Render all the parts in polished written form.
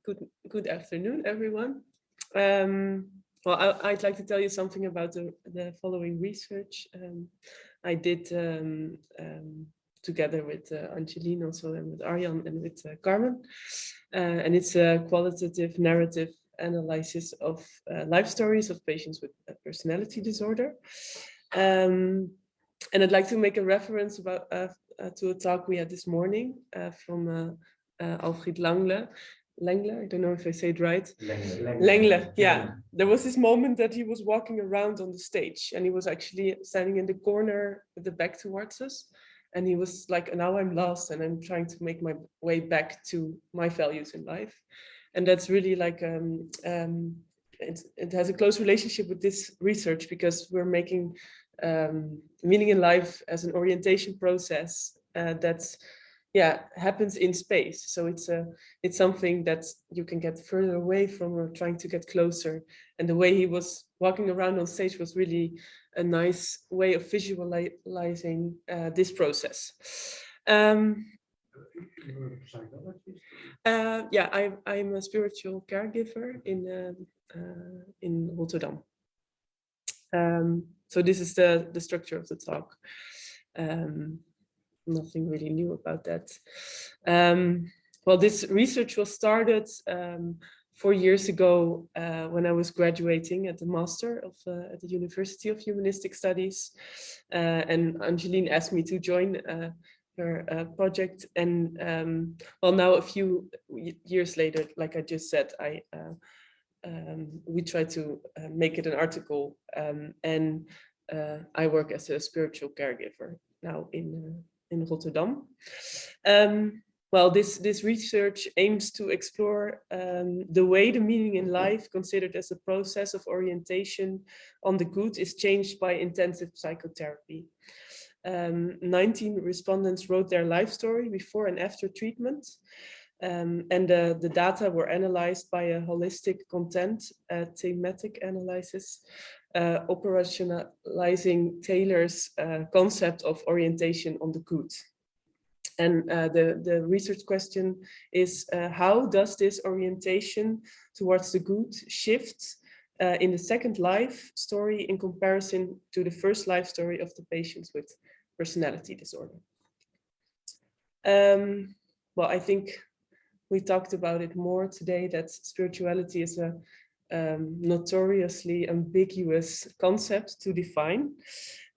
Good afternoon, everyone. I'd like to tell you something about the following research I did together with Angeline also, and with Arjan and with Carmen. And it's a qualitative narrative analysis of life stories of patients with a personality disorder. And I'd like to make a reference about to a talk we had this morning from Alfred Langle. I don't know if I say it right. Langle, yeah. There was this moment that he was walking around on the stage, and he was actually standing in the corner with the back towards us. And he was like, now I'm lost and I'm trying to make my way back to my values in life. And that's really like, it has a close relationship with this research, because we're making meaning in life as an orientation process that's happens in space. So it's something that you can get further away from, or trying to get closer. And the way he was walking around on stage was really a nice way of visualizing this process. You're a psychologist? I'm a spiritual caregiver in Rotterdam. So this is the structure of the talk. Nothing really new about that. Well, this research was started 4 years ago when I was graduating at the master at the University of Humanistic Studies, and Angeline asked me to join her project. And now a few years later, like I just said, we try to make it an article, and I work as a spiritual caregiver now in Rotterdam. This research aims to explore the way the meaning in life, considered as a process of orientation on the good, is changed by intensive psychotherapy. 19 respondents wrote their life story before and after treatment. And the data were analyzed by a holistic content thematic analysis, operationalizing Taylor's concept of orientation on the good. And the research question is, how does this orientation towards the good shift in the second life story in comparison to the first life story of the patients with personality disorder? I think we talked about it more today, that spirituality is a notoriously ambiguous concept to define.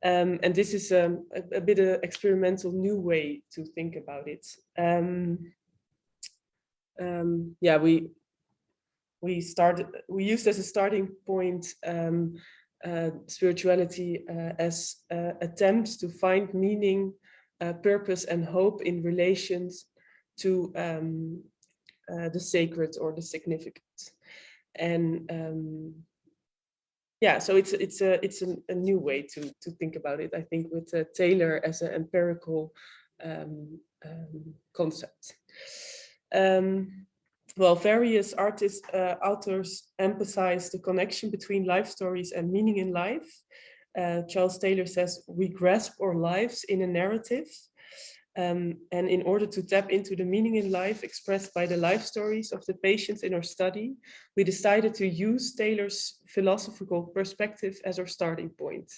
And this is a bit of experimental new way to think about it. We used as a starting point spirituality as attempts to find meaning, purpose, and hope in relations to the sacred or the significant. And so it's a new way to think about it, I think, with Taylor as an empirical concept. Various authors emphasize the connection between life stories and meaning in life. Charles Taylor says, we grasp our lives in a narrative. And in order to tap into the meaning in life expressed by the life stories of the patients in our study, we decided to use Taylor's philosophical perspective as our starting point.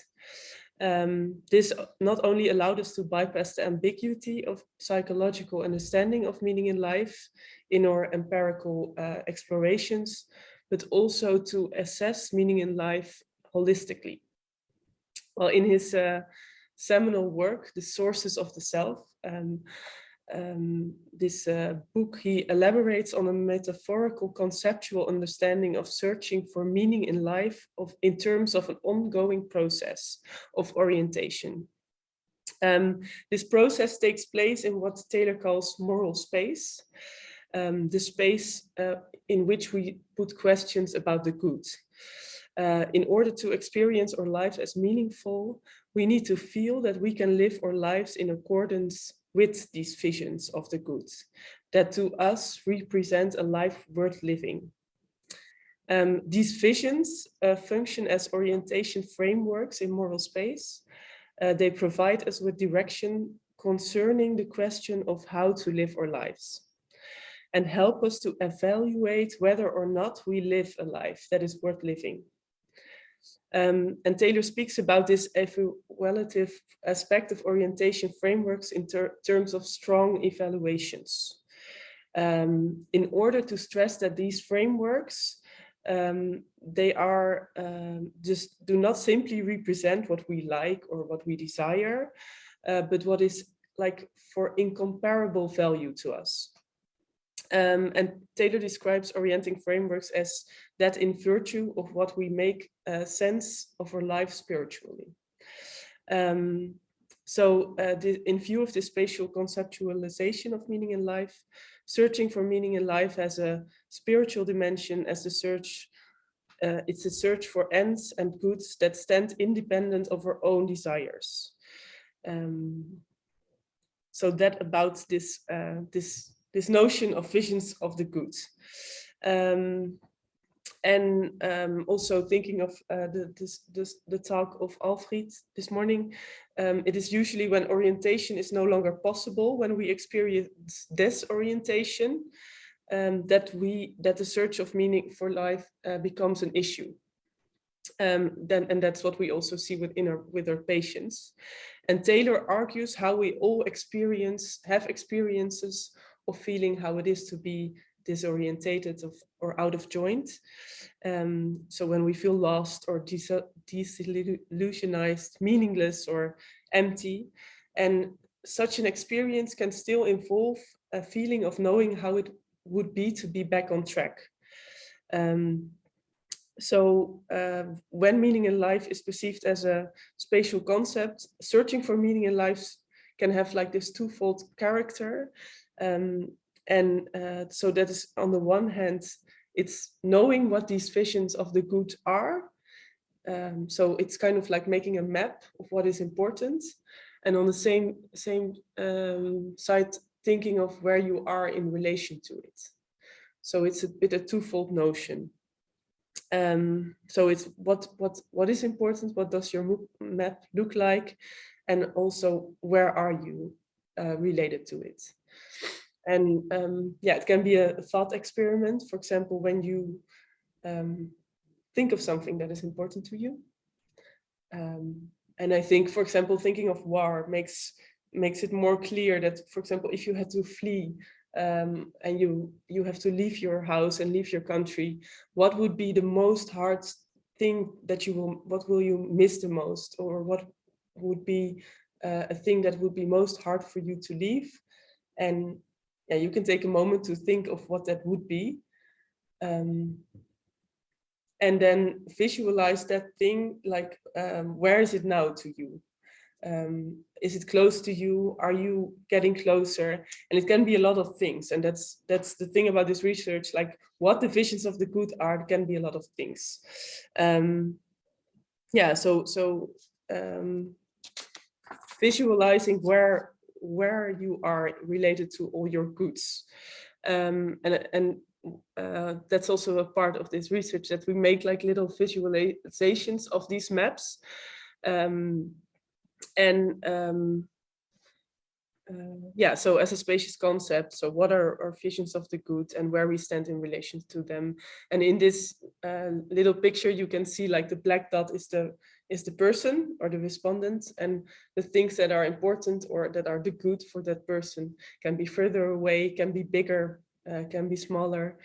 This not only allowed us to bypass the ambiguity of psychological understanding of meaning in life in our empirical explorations, but also to assess meaning in life holistically. Well, in his seminal work, The Sources of the Self, this book, he elaborates on a metaphorical conceptual understanding of searching for meaning in life in terms of an ongoing process of orientation. This process takes place in what Taylor calls moral space, the space in which we put questions about the good. In order to experience our lives as meaningful, we need to feel that we can live our lives in accordance with these visions of the good, that to us represent a life worth living. These visions function as orientation frameworks in moral space. They provide us with direction concerning the question of how to live our lives. and help us to evaluate whether or not we live a life that is worth living. And Taylor speaks about this evaluative aspect of orientation frameworks in terms of strong evaluations. In order to stress that these frameworks, they are just do not simply represent what we like or what we desire, but what is like for incomparable value to us. And Taylor describes orienting frameworks as that in virtue of what we make sense of our life spiritually. So in view of the spatial conceptualization of meaning in life, searching for meaning in life has a spiritual dimension as the search, it's a search for ends and goods that stand independent of our own desires. So that about this, this notion of visions of the good. Also thinking of the talk of Alfred this morning, it is usually when orientation is no longer possible, when we experience disorientation, that the search of meaning for life becomes an issue. And that's what we also see with our patients. And Taylor argues how we all have experiences of feeling how it is to be disorientated or out of joint. So when we feel lost or disillusionized, meaningless or empty, and such an experience can still involve a feeling of knowing how it would be to be back on track. So when meaning in life is perceived as a spatial concept, searching for meaning in life can have like this twofold character. So that is, on the one hand, it's knowing what these visions of the good are. So it's kind of like making a map of what is important. And on the same side, thinking of where you are in relation to it. So it's a bit a twofold notion. So it's what is important, what does your map look like, and also where are you related to it. And yeah, it can be a thought experiment. For example, when you think of something that is important to you. And I think, for example, thinking of war makes it more clear that, for example, if you had to flee and you have to leave your house and leave your country, what would be the most hard thing that what will you miss the most, or what would be a thing that would be most hard for you to leave? And yeah, you can take a moment to think of what that would be. And then visualize that thing, like where is it now to you? Is it close to you? Are you getting closer? And it can be a lot of things. And that's the thing about this research, like what the visions of the good are, can be a lot of things. Yeah, so visualizing where you are related to all your goods. That's also a part of this research, that we make like little visualizations of these maps. Yeah, so as a spacious concept, so what are our visions of the good and where we stand in relation to them? And in this little picture, you can see like the black dot is the person or the respondent, and the things that are important or that are the good for that person can be further away, can be bigger, can be smaller.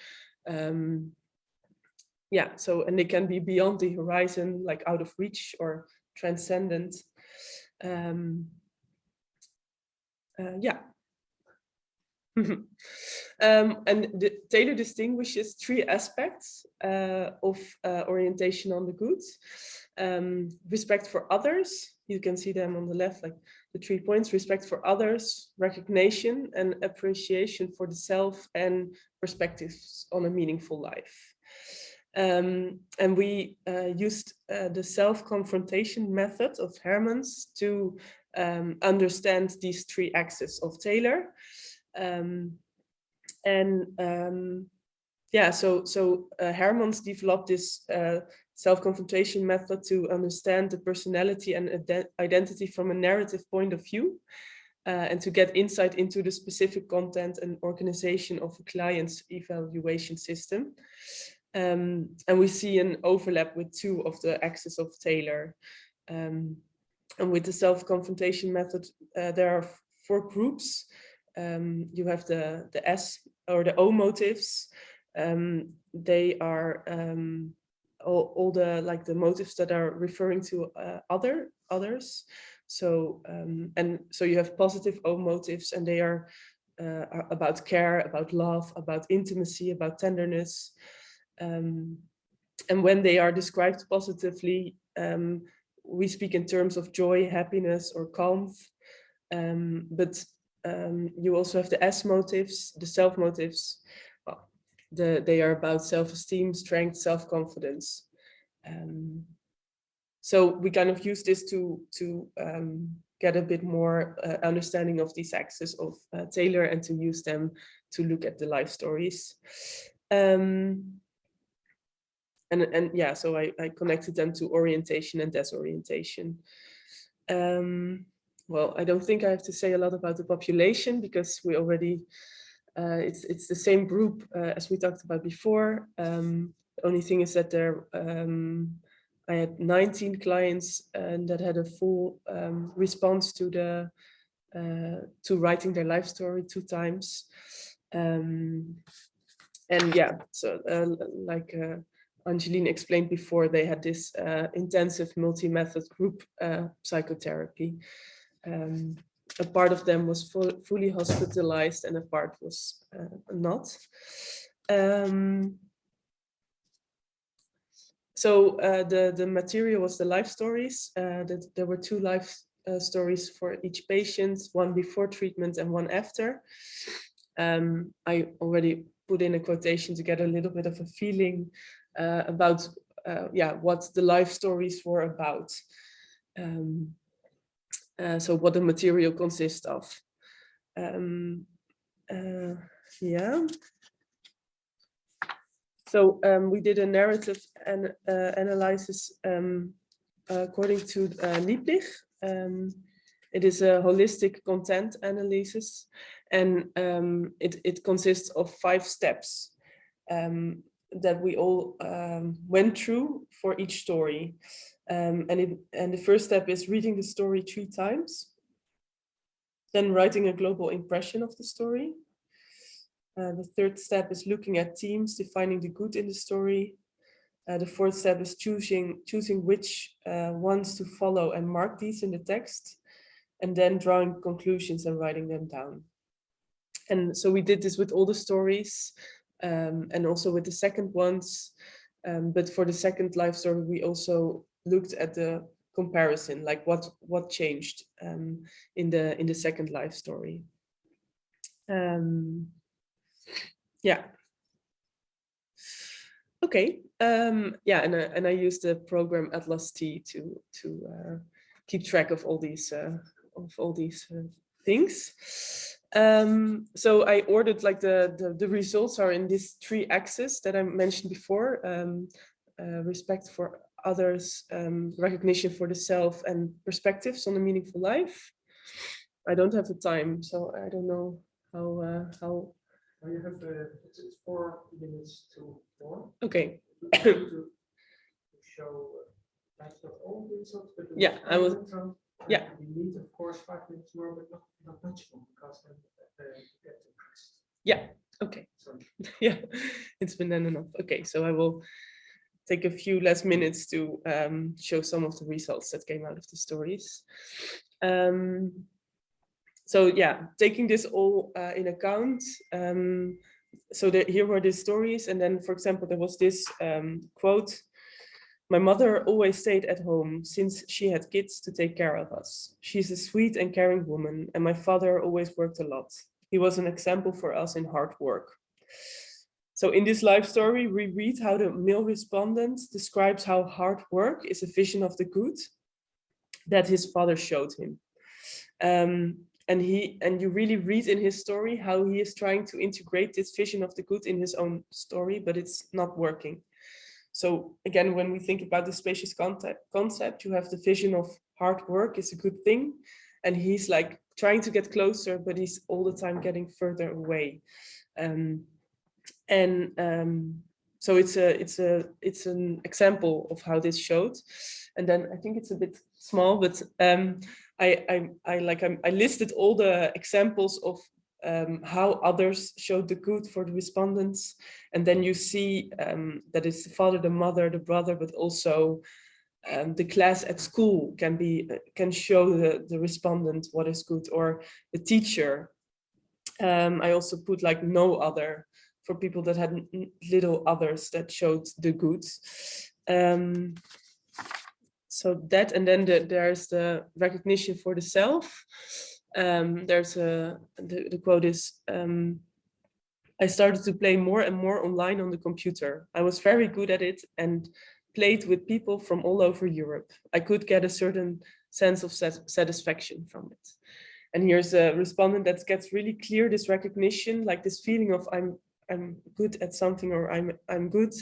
Yeah, so, and they can be beyond the horizon, like out of reach or transcendent. Yeah. And Taylor distinguishes three aspects of orientation on the good. Respect for others, you can see them on the left, like the 3 points: respect for others, recognition, and appreciation for the self, and perspectives on a meaningful life. And we used the self-confrontation method of Herman's to understand these three axes of Taylor. Yeah, so Hermans developed this self-confrontation method to understand the personality and identity from a narrative point of view. and to get insight into the specific content and organization of a client's evaluation system. And we see an overlap with 2 of the axes of Taylor. And with the self-confrontation method, there are 4 groups. You have the S or the O motives. They are all the like the motives that are referring to others. So and so you have positive O motives, and they are about care, about love, about intimacy, about tenderness. And when they are described positively, we speak in terms of joy, happiness, or calm. But you also have the S motives, the self motives. Well, they are about self-esteem, strength, self-confidence. So we kind of use this to get a bit more understanding of these axes of Taylor, and to use them to look at the life stories. And yeah, so I connected them to orientation and desorientation. Well, I don't think I have to say a lot about the population, because we already, it's the same group as we talked about before. The only thing is that there, I had 19 clients that had a full response to the to writing their life story 2 times. And yeah, so like Angeline explained before, they had this intensive multi-method group psychotherapy. A part of them was fully hospitalized, and a part was not. So the material was the life stories. There were 2 life stories for each patient, 1 before treatment and 1 after. I already put in a quotation to get a little bit of a feeling about what the life stories were about. So what the material consists of. Yeah. So we did a narrative analysis according to Lieblich. It is a holistic content analysis, and it consists of 5 steps that we all went through for each story. And the first step is reading the story 3 times, then writing a global impression of the story. The third step is looking at themes, defining the good in the story. The fourth step is choosing which ones to follow and mark these in the text, and then drawing conclusions and writing them down. And so we did this with all the stories, and also with the second ones. But for the second life story, we also looked at the comparison, like what changed in the second life story. Yeah. Okay. Yeah, and I use the program Atlas T to keep track of all these things. So I ordered, like, the results are in these 3 axes that I mentioned before: respect for others, recognition for the self, and perspectives on a meaningful life. I don't have the time, so I don't know how. Well, you have it's 4 minutes to 4. Okay. To show that's not all the results, but Yeah, I will. intro. Yeah. We need, of course, 5 minutes more, but not much more, because then get the text. Yeah. Okay. Sorry. Yeah, it's been then enough. Okay, so I will take a few less minutes to show some of the results that came out of the stories. So yeah, taking this all in account. So here were the stories, and then, for example, there was this quote: "My mother always stayed at home since she had kids to take care of us. She's a sweet and caring woman, and my father always worked a lot. He was an example for us in hard work." So in this life story, we read how the male respondent describes how hard work is a vision of the good that his father showed him. And you really read in his story how he is trying to integrate this vision of the good in his own story, but it's not working. So again, when we think about the spacious concept, you have the vision of hard work is a good thing, and he's like trying to get closer, but he's all the time getting further away. So it's an example of how this showed. And then I think it's a bit small, but I listed all the examples of how others showed the good for the respondents, and then you see that it's the father, the mother, the brother, but also the class at school can show the respondent what is good, or the teacher. I also put like no other for people that had little others that showed the good. So that, and then there's the recognition for the self. There's the quote is, I started to play more and more online on the computer. I was very good at it and played with people from all over Europe. I could get a certain sense of satisfaction from it. And here's a respondent that gets really clear this recognition, like this feeling of I'm good at something, or I'm good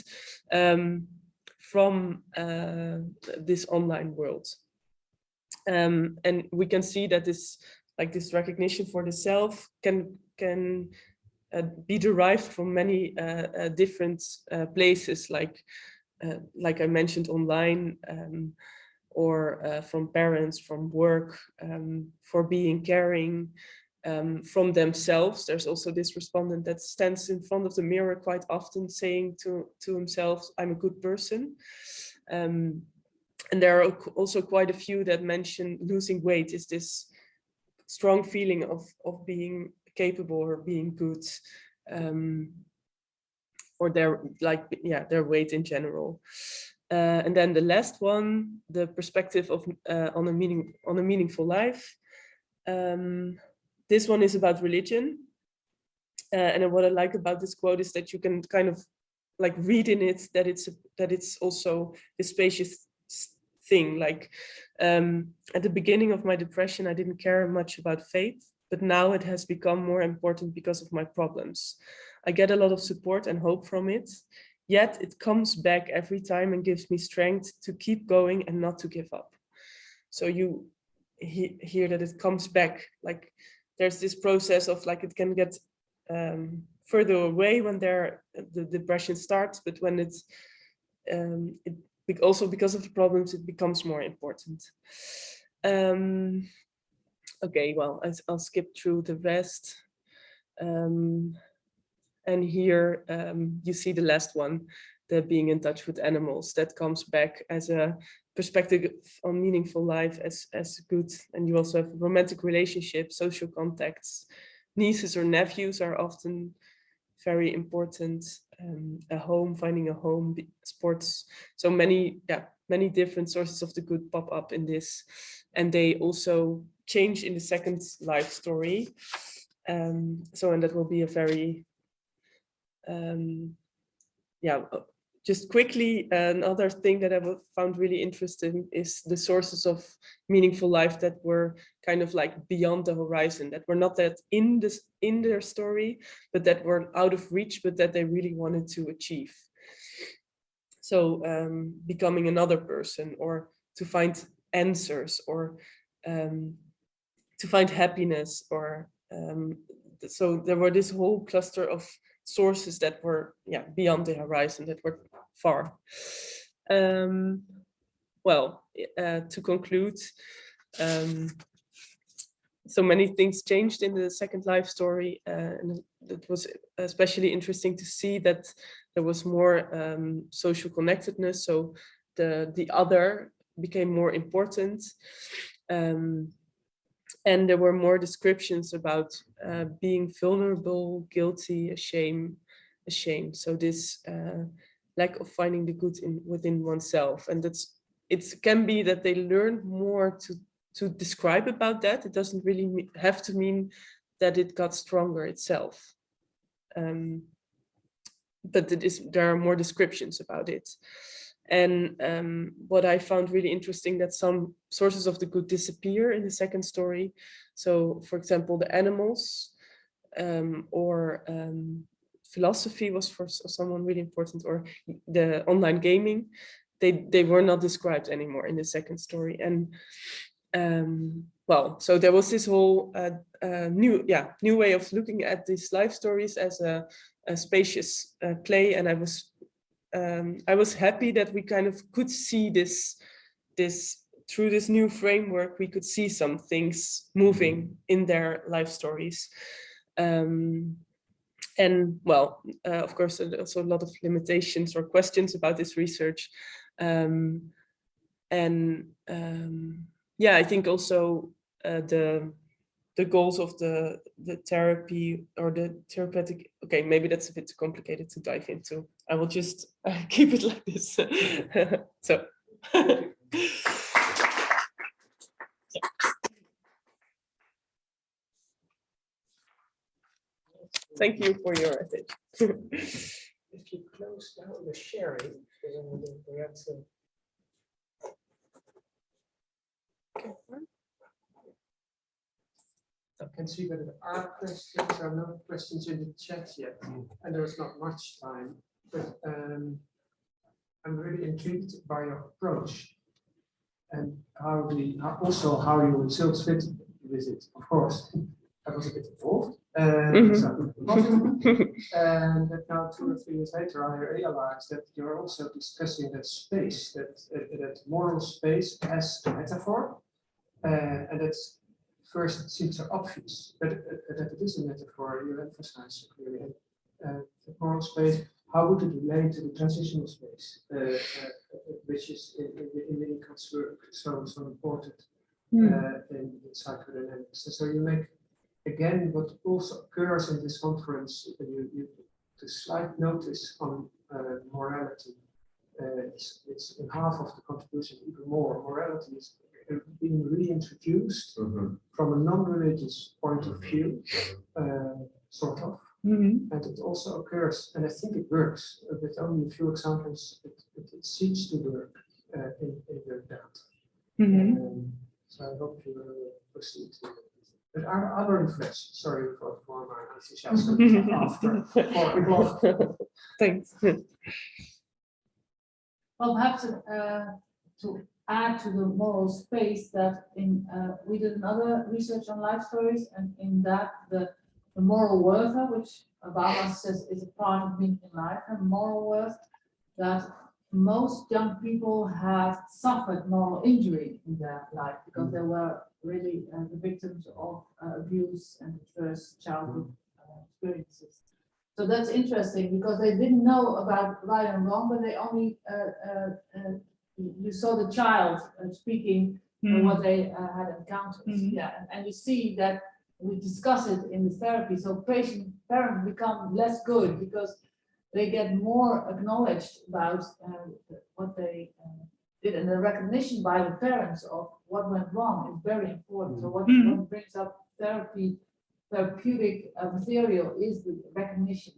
from this online world. And we can see that this recognition for the self can be derived from many different places, like I mentioned, online, or from parents, from work, for being caring, from themselves. There's also this respondent that stands in front of the mirror quite often saying to himself, I'm a good person. And there are also quite a few that mention losing weight is this strong feeling of being capable or being good, or their weight in general. And then the last one, the perspective of on a meaningful life. This one is about religion, and what I like about this quote is that you can kind of like read in it that it's also a spacious thing. Like at the beginning of my depression, I didn't care much about faith, but now it has become more important because of my problems. I get a lot of support and hope from it, yet it comes back every time and gives me strength to keep going and not to give up. So you hear that it comes back, like there's this process of like it can get further away when the depression starts, but when it's also because of the problems, it becomes more important. Okay, well, I'll skip through the rest. And here you see the last one, the being in touch with animals, that comes back as a perspective on meaningful life as good. And you also have romantic relationships, social contacts. Nieces or nephews are often very important. A home, finding a home, sports. So many different sources of the good pop up in this. And they also change in the second life story. And that will be a very, just quickly, another thing that I found really interesting is the sources of meaningful life that were kind of like beyond the horizon, that were not that in their story, but that were out of reach, but that they really wanted to achieve. So becoming another person, or to find answers, or to find happiness, or so there were this whole cluster of sources that were beyond the horizon, that were far. To conclude, so many things changed in the second life story, and it was especially interesting to see that there was more social connectedness, so the other became more important, and there were more descriptions about being vulnerable, guilty, ashamed. So this lack of finding the good within oneself, and it can be that they learned more to describe about that. It doesn't really have to mean that it got stronger itself, but there are more descriptions about it. And what I found really interesting, that some sources of the good disappear in the second story. So, for example, the animals, or philosophy was for someone really important, or the online gaming, they were not described anymore in the second story. And well, so there was this whole new way of looking at these life stories as a spacious play, and I was happy that we kind of could see this through this new framework. We could see some things moving in their life stories, and well, of course, there's also a lot of limitations or questions about this research, yeah, I think also the goals of the therapy or the therapeutic. Okay, maybe that's a bit too complicated to dive into. I will just keep it like this. So. Thank you for your attention. If you close down the sharing, then we have to. I can see that there are questions. There are no questions in the chat yet, and there's not much time. But I'm really intrigued by your approach and how your results fit with it. Of course, I was a bit involved, and that now 2 or 3 years later, I realized that you're also discussing that space, that moral space as a metaphor, and that's first seems so obvious, but that it is a metaphor. You emphasize so clearly. The moral space. How would it relate to the transitional space, which is in the work so important in psychodynamics? So you make again what also occurs in this conference. The slight notice on morality. It's in half of the contribution, even more. Morality is being reintroduced from a non-religious point of view, sort of. And it also occurs, and I think it works, with only a few examples, it seems to work in your data. So I hope you will proceed. But are other reflections? Sorry for my enthusiasm after 4 o'clock. Thanks. Well, perhaps to add to the moral space that we did another research on life stories, and in that the moral worth, which Baba says is a part of being in life, and moral worth, that most young people have suffered moral injury in their life because they were really the victims of abuse and first childhood experiences. So that's interesting because they didn't know about right and wrong, but they only you saw the child speaking what they had encountered. Yeah, and you see that we discuss it in the therapy. So parents become less good because they get more acknowledged about what they did, and the recognition by the parents of what went wrong is very important. So what brings up therapeutic material is the recognition.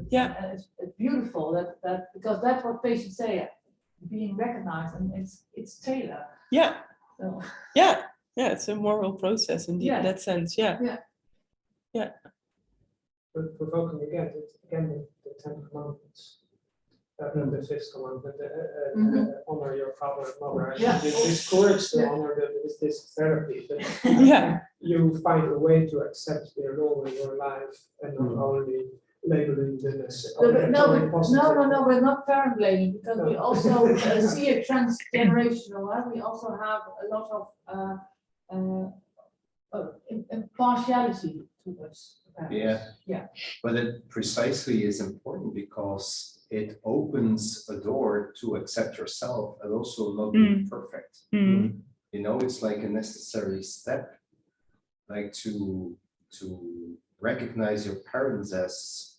Yeah, and it's beautiful that because that's what patients say, being recognized, and it's Taylor. Yeah. So. Yeah. Yeah, it's a moral process indeed, in that sense. Yeah. Yeah. Yeah. But provoking again the 10 commandments. And the 5th commandment, honor your father and mother. Yeah. This courage to honor them is this therapy. But Yeah. you find a way to accept their role in your life and not only labeling them as No, we're not parent blaming because we also see a transgenerational one. We also have a lot of impartiality towards parents. Yeah. But it precisely is important because it opens a door to accept yourself and also not being perfect. You know, it's like a necessary step, like to recognize your parents as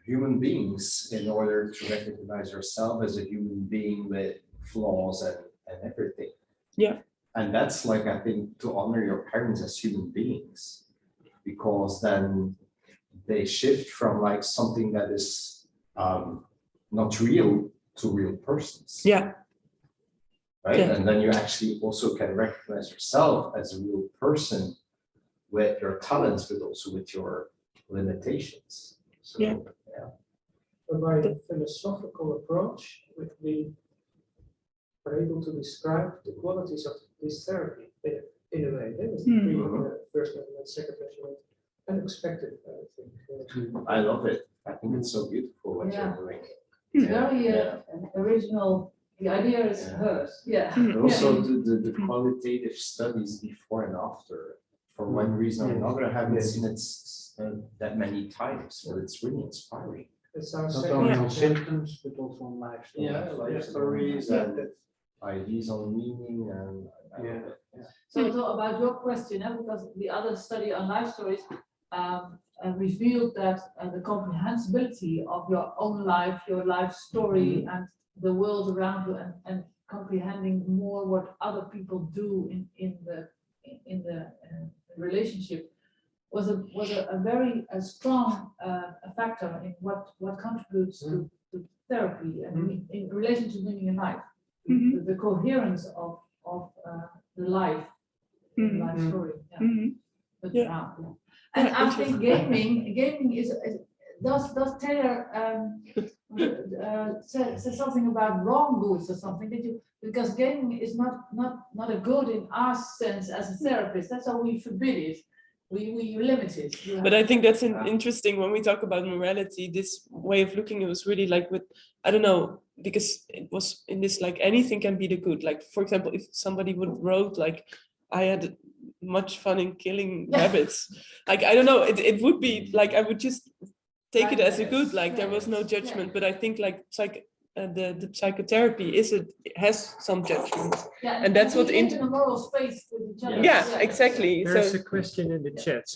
human beings in order to recognize yourself as a human being with flaws and everything. Yeah. And that's like, I think, to honor your parents as human beings, because then they shift from like something that is not real to real persons. Yeah. Right. Yeah. And then you actually also can recognize yourself as a real person with your talents, but also with your limitations. So, yeah. But by a philosophical approach, we are able to describe the qualities of this therapy. in a way. It's first measurement, second measurement, unexpected, I think. I love it. I think it's so beautiful what you're doing. It's very original. The idea is hers. Yeah. But also the qualitative studies before and after, for one reason or another, I haven't seen it that many times, but it's really inspiring. It sounds Not only on symptoms, but also on life stories. Yeah, life stories and ideas on meaning and I love it. So about your question, because the other study on life stories revealed that the comprehensibility of your own life, your life story, and the world around you, and comprehending more what other people do in the relationship was a very strong factor in what contributes to therapy and in relation to meaning in life, the coherence of the life story. And I think gaming does Taylor say something about wrongdoers or something? Because gaming is not a good in our sense as a therapist. That's how we forbid it. We limit it. But I think that's interesting when we talk about morality. This way of looking, it was really like with, I don't know, because it was in this like anything can be the good. Like for example, if somebody would wrote like, I had much fun in killing rabbits. Like I don't know, it would be like I would just take it as a good. Like there was no judgment. But I think like the psychotherapy has some judgment, and that's what in a moral space with each other. Yeah, exactly. There's So a question in the chat.